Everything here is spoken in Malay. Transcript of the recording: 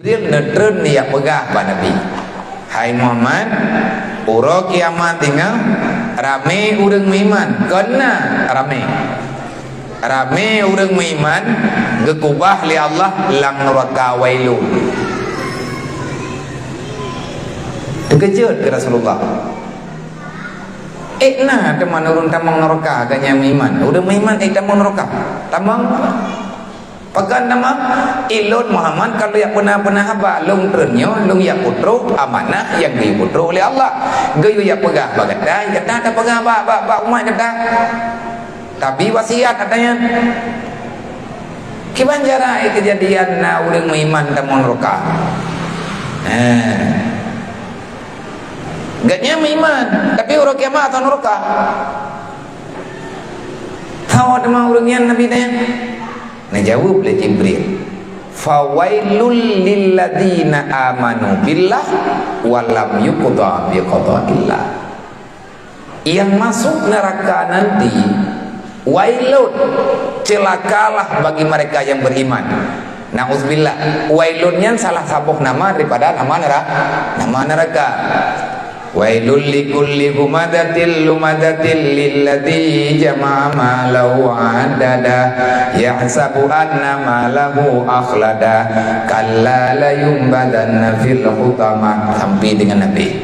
Jibril netren dia pegah pada Nabi. Hai Muhammad, uro kiamat tinggal rame urang iman, kena rame urang iman gekubah li Allah lang neraka wailun. Terkejut ke Rasulullah. Nah teman urang tamang neraka kanya iman. Urang iman tamang neraka. Tamang pagan nama ilun Muhammad kalau yang pernah haba long ternyo long ya putro amanah yang di putro oleh Allah gayu ya pegah bagadai kata tak pegah ba umat kata tapi wasiat katanya kibanjara kejadian na urang iman tamon roka gaknya iman tapi urang kiamat atau roka tahu tema urangnya Nabi tanya. Nah jawab oleh Jibril, fawailul lilladzina amanu billah walam yuqda biqada'illah. Yang masuk neraka nanti wailun, celakalah bagi mereka yang beriman. Nauzubillah, wailunnya salah sabuk nama daripada nama neraka. Wailul likulli humadatil lumadatil lilladzi jama'a malahu adada yahsabu anna malahu akhlada kalla la yumbadanna fil hutama. Sampai dengan Nabi